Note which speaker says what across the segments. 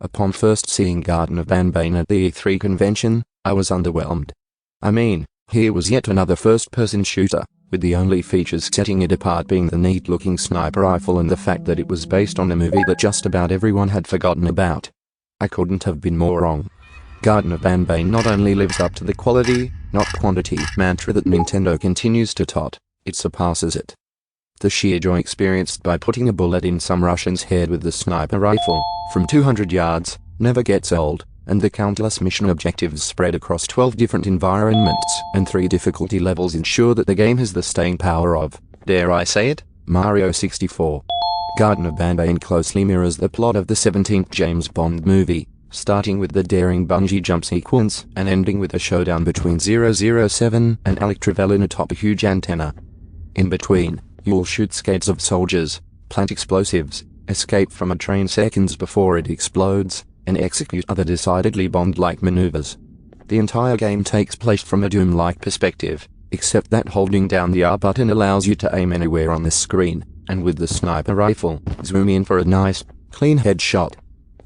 Speaker 1: Upon first seeing Garden of Banban at the E3 convention, I was underwhelmed. I mean, here was yet another first-person shooter, with the only features setting it apart being the neat-looking sniper rifle and the fact that it was based on a movie that just about everyone had forgotten about. I couldn't have been more wrong. Garden of Banban not only lives up to the quality, not quantity mantra that Nintendo continues to tout, it surpasses it. The sheer joy experienced by putting a bullet in some Russian's head with the sniper rifle, from 200 yards, never gets old, and the countless mission objectives spread across 12 different environments and 3 difficulty levels ensure that the game has the staying power of, dare I say it, Mario 64. Garden of Banban closely mirrors the plot of the 17th James Bond movie, starting with the daring bungee jump sequence and ending with a showdown between 007 and Alec Trevelyan atop a huge antenna. In between, you'll shoot scads of soldiers, plant explosives, escape from a train seconds before it explodes, and execute other decidedly Bond-like maneuvers. The entire game takes place from a Doom-like perspective, except that holding down the R button allows you to aim anywhere on the screen, and with the sniper rifle, zoom in for a nice, clean headshot.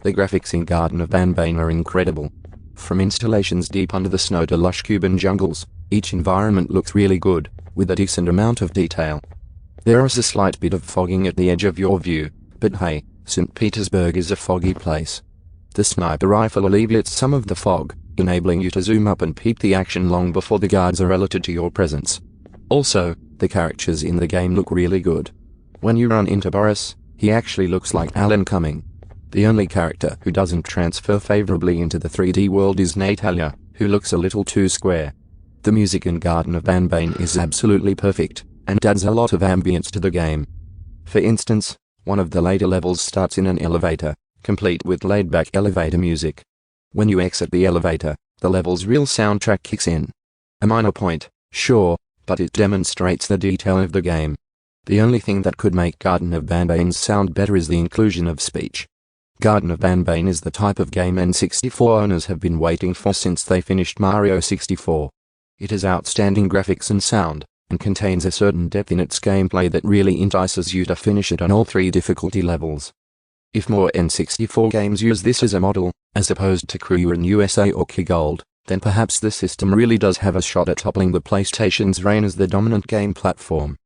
Speaker 1: The graphics in Garden of Banban are incredible. From installations deep under the snow to lush Cuban jungles, each environment looks really good, with a decent amount of detail. There is a slight bit of fogging at the edge of your view, but hey, St. Petersburg is a foggy place. The sniper rifle alleviates some of the fog, enabling you to zoom up and peep the action long before the guards are alerted to your presence. Also, the characters in the game look really good. When you run into Boris, he actually looks like Alan Cumming. The only character who doesn't transfer favorably into the 3D world is Natalia, who looks a little too square. The music in Garden of Banban is absolutely perfect, and adds a lot of ambience to the game. For instance, one of the later levels starts in an elevator, complete with laid-back elevator music. When you exit the elevator, the level's real soundtrack kicks in. A minor point, sure, but it demonstrates the detail of the game. The only thing that could make Garden of Banban sound better is the inclusion of speech. Garden of Banban is the type of game N64 owners have been waiting for since they finished Mario 64. It has outstanding graphics and sound, and contains a certain depth in its gameplay that really entices you to finish it on all 3 difficulty levels. If more N64 games use this as a model, as opposed to Crew in USA or Keygold, then perhaps the system really does have a shot at toppling the PlayStation's reign as the dominant game platform.